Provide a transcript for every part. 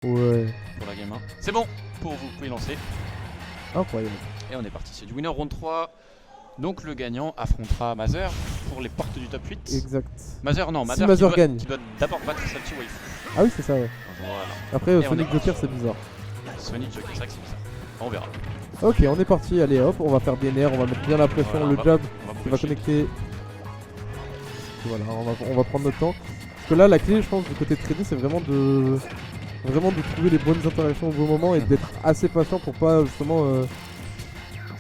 Ouais. Pour la game 1. C'est bon, pour vous pouvez lancer. Incroyable. Et on est parti, c'est du winner round 3. Donc le gagnant affrontera Mazer pour les portes du top 8. Exact. Mazer non, Si Mazer Mazer gagne. qui doit d'abord battre Salty Waifu. Ah oui, c'est ça, ouais. Voilà. Après, Et on Sonic est Joker, c'est bizarre. Sonic Joker, c'est vrai que c'est bizarre. On verra. Ok, on est parti. Allez, hop, on va faire des nerfs. On va mettre bien la pression. Voilà, le jab on va qui va pusher. connecter. Voilà, on va prendre notre temps. Parce que là, la clé, je pense, du côté de Freddy, c'est vraiment de trouver les bonnes interactions au bon moment et d'être assez patient pour pas justement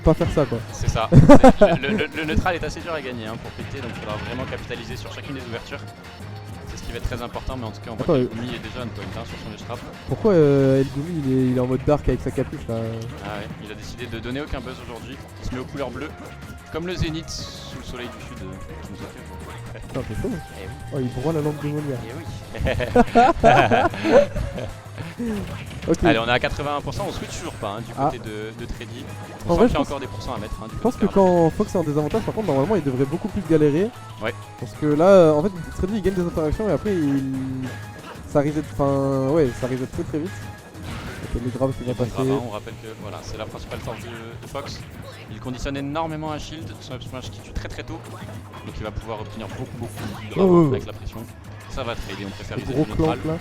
pas faire ça, quoi. C'est ça. Le neutral est assez dur à gagner hein, pour péter, donc il faudra vraiment capitaliser sur chacune des ouvertures. C'est ce qui va être très important, mais en tout cas, on voit que Gumi est déjà un point sur son strap. Pourquoi Elgumi il est en mode dark avec sa capuche là? Ah ouais, il a décidé de donner aucun buzz aujourd'hui. Il se met aux couleurs bleues, comme le zénith sous le soleil du sud qui nous a fait. Putain, c'est chaud. Eh oui. Oh, il broie la lampe de Molière. Eh oui. Ok. Allez, on est à 81%, on switch toujours pas hein, du côté de Tredy. On sent qu'il y a encore des pourcents à mettre. Hein, je pense que quand Fox est en désavantage, par contre, normalement, il devrait beaucoup plus galérer. Ouais. Parce que là, en fait, Tredy il gagne des interactions et après, ça risque d'être très très vite. Ok, le grave qui va passer. On rappelle que voilà, c'est la principale force de Fox. Il conditionne énormément un shield, son up smash qui tue très très tôt. Donc il va pouvoir obtenir beaucoup avec la pression. Ça va trader, on préfère le gros clank là.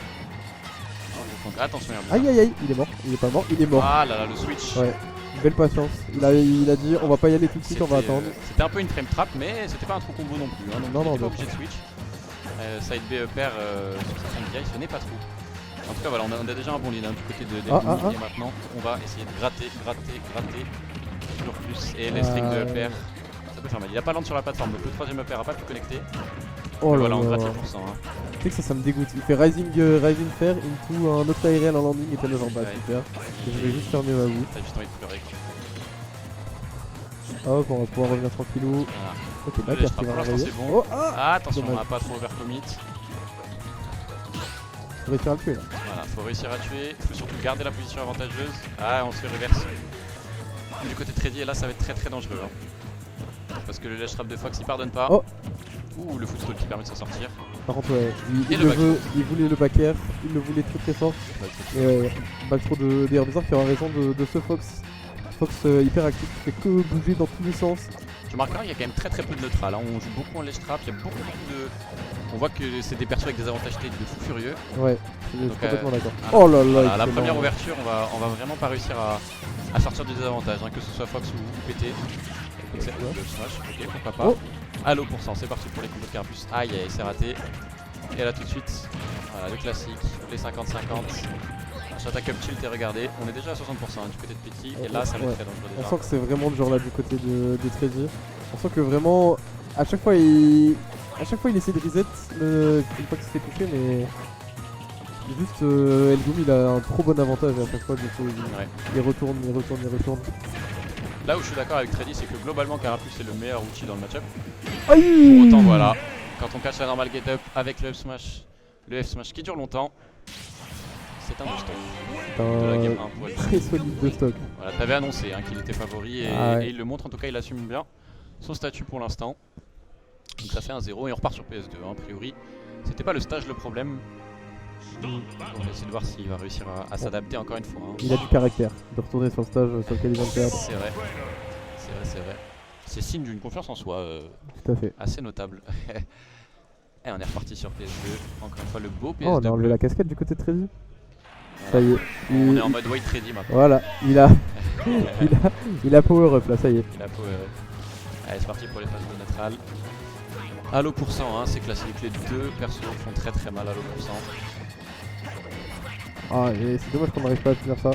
Donc attention, aïe aïe aïe, il est mort, il est pas mort, il est mort. Ah là là, le switch. Ouais, belle patience. Il a dit on va pas y aller tout de suite, on va attendre. C'était un peu une frame trap, mais c'était pas un trou combo non plus. Hein, donc non, il était pas obligé de switch. Side B pair sur certaines guilles, ce n'est pas trop. En tout cas, voilà, on a déjà un bon lead hein, du côté de Delgumi. Et maintenant, on va essayer de gratter. Toujours plus. Et les strings de pair, ça peut faire mal. Il a pas lente sur la plateforme, donc le troisième pair a pas pu connecter. Oh là voilà, on là. gratte le pourcent. Hein. Tu sais que ça me dégoûte. Il fait Rising Fair into un autre aériel en landing et t'es en bas. Super. Et je vais juste fermer ma bouche. T'as juste envie de pleurer. Hop, on va pouvoir revenir tranquillou. Voilà. Ok, Backer qui va réveiller. C'est bon. Oh, ah, attention, dommage. on a pas trop overcommit. Faut réussir à le tuer là. Voilà, faut réussir à tuer. Faut surtout garder la position avantageuse. Ah, on se fait reverse. Du côté de Tredy, et là, ça va être très très dangereux. Hein. Parce que le ledge trap de Fox, il pardonne pas. Oh. Ouh, le footstool qui permet de s'en sortir. Par contre, ouais, il voulait le backer, il le voulait très très fort. Et ouais, back throw d'ailleurs bizarre qui aura raison de ce Fox. Fox hyper actif qui fait que bouger dans tous les sens. Tu remarqueras, il y a quand même très très peu de neutral. Hein. On joue beaucoup en ledge trap, il y a beaucoup de. On voit que c'est des persos avec des avantages T de fou furieux. Ouais, je suis complètement d'accord. Oh là là, voilà, la première ouverture, on va vraiment pas réussir à sortir du désavantage, hein, que ce soit Fox ou PT. Donc c'est le smash, ok, pourquoi pas. Allo %, c'est parti pour les combos de Carapuce. Aïe aïe, c'est raté. Et là tout de suite, voilà, le classique, les 50-50. J'attaque up tilt et regardez, on est déjà à 60% hein, du côté de Petit. Et là ça va être très dangereux déjà. On sent que c'est vraiment le genre là du côté de Tredy. On sent que vraiment, à chaque fois il essaie de reset une fois qu'il se fait toucher, mais juste Elgumi il a un trop bon avantage à chaque fois, du coup il retourne. Là où je suis d'accord avec Tredy, c'est que globalement Carapuce est le meilleur outil dans le match-up. Aïe. Pour autant voilà, quand on cache la normal get up avec le F smash qui dure longtemps, c'est un de stock de la game 1 pour elle. Très solide de stock. Voilà, t'avais annoncé hein, qu'il était favori et il le montre, en tout cas il assume bien son statut pour l'instant. Donc ça fait 1-0 et on repart sur PS2 hein, a priori. C'était pas le stage le problème. On va essayer de voir s'il va réussir à s'adapter encore une fois. Hein. Il a du caractère de retourner sur le stage sur lequel il vient de perdre. C'est vrai. C'est signe d'une confiance en soi tout à fait. assez notable. Et on est reparti sur PS2. Encore une fois le beau PS2. Oh, on a enlevé la casquette du côté de Tredy. Ça y est. On est en mode white Tredy maintenant. Voilà, il a power up là, ça y est. Il a power up. Allez, c'est parti pour les phases de neutral. Allo %, hein, c'est classique. Les deux persos font très très mal à allo %. Ah, et c'est dommage qu'on n'arrive pas à finir ça.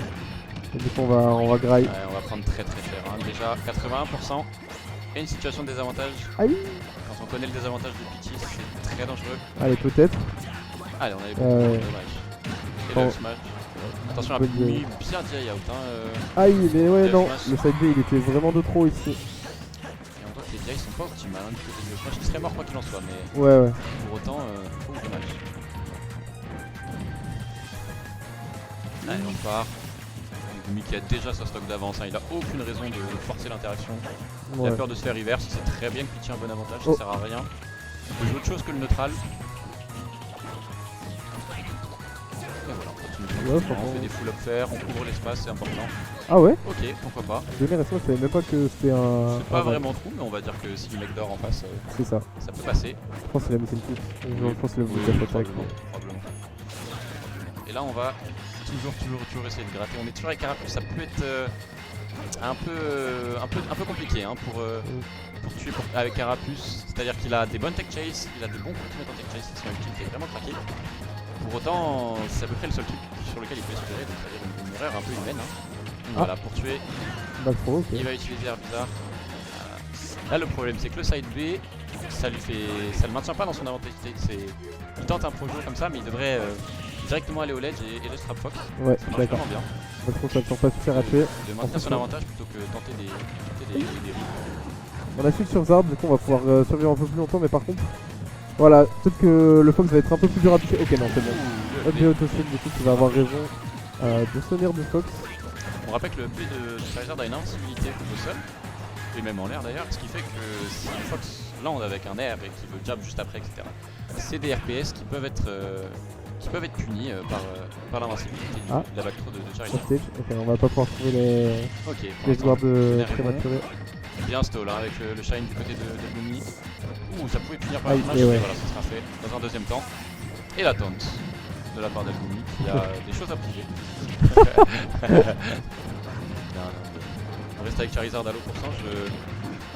Et du coup, on va graille. Ouais, on va prendre très très cher. Hein. Déjà 81% et une situation de désavantage. Aïe. Quand on connaît le désavantage de Peachy, c'est très dangereux. Allez, peut-être. Allez, on a les bons. Dommage. Et le smash. Attention à bien bien die out. Hein, aïe, mais ouais, non. smash. Le side B il était vraiment de trop ici. Et on voit que les DI sont pas optimales hein, du côté du smash. Il serait mort quoi qu'il en soit, mais Ouais. pour autant, dommage. Allez, on part. Gumi qui a déjà sa stock d'avance, hein. Il a aucune raison de forcer l'interaction. Il a peur de se faire reverse, il sait très bien que Peachy a un bon avantage, ça sert à rien. Il peut jouer autre chose que le neutral. Et voilà, on continue. Ouais, On franchement. fait des full up fair, on couvre l'espace, c'est important. Ah ouais? Ok, pourquoi pas. Donner reste, je savais même pas que c'était un. C'est pas vraiment trou, mais on va dire que si le mec dort en face, C'est ça. ça peut passer. Je pense qu'il a mis une touche. Je pense qu'il a voulu Oui, faire ça avec probablement, probablement. Et là, on va toujours essayer de gratter. On est toujours avec Carapuce, ça peut être un peu compliqué hein, pour tuer avec Carapuce. C'est-à-dire qu'il a des bonnes tech chase, il a de bons coups en tech chase, son ulti fait vraiment craquer. Pour autant, c'est à peu près le seul truc sur lequel il peut espérer, donc c'est-à-dire une erreur un peu humaine. Hein. Donc voilà, pour tuer, Back throw, ok. il va utiliser Air Bizarre. Là, le problème, c'est que le side B, ça le maintient pas dans son avantage. Il tente un projo comme ça, mais il devrait directement aller au ledge et le strap fox. Ouais, Ça marche d'accord. vraiment bien. Back throw, ça ne sent pas super à tuer. De maintenir son avantage plutôt que tenter des rips. On a suivi sur Zard, du coup on va pouvoir survivre un peu plus longtemps, mais par contre, voilà, peut-être que le Fox va être un peu plus dur à toucher. Ok, non, c'est bon. Ouh, le Hop, play. j'ai autosave, du coup, tu vas avoir raison de sonner du Fox. On rappelle que le play de Charizard a une invincibilité au sol, et même en l'air d'ailleurs, ce qui fait que si le Fox land avec un air et qu'il veut jab juste après, etc., c'est des RPS qui peuvent être punis par l'invincibilité de la back throw de Charizard. Sur stage. Ok, on va pas pouvoir trouver Ok, pour les l'instant, joueurs de Nerf est bon. prématurés. Bien stall hein, avec le shine du côté de Gloomy. Ouh, ça pouvait finir par Aïe, un smash, et et ouais. voilà, ça sera fait dans un deuxième temps. Et la taunt de la part d'Gloomy qui a des choses à prouver. On reste avec Charizard à l'eau pour ça.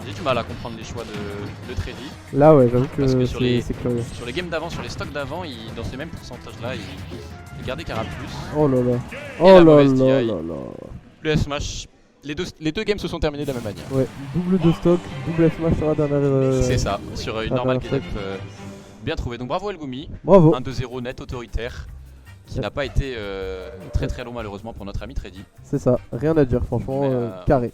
J'ai du mal à comprendre les choix de Trady. Là, ouais, j'avoue Parce que que sur les- c'est curieux. Sur les games d'avant, sur les stocks d'avant, dans ces mêmes pourcentages-là, il gardait Carapuce. Oh là là. Et Oh la là mauvaise là DI. là là. Le S-Smash, les deux games se sont terminés de la même manière. Ouais, double de stock, double smash sur la dernière. C'est ça, sur une ah, normale parfait. get-up bien trouvée. Donc bravo Elgumi, Bravo. 1-2-0 net autoritaire, qui Yep. n'a pas été très long malheureusement pour notre ami Trady. C'est ça, rien à dire, franchement, Mais, carré.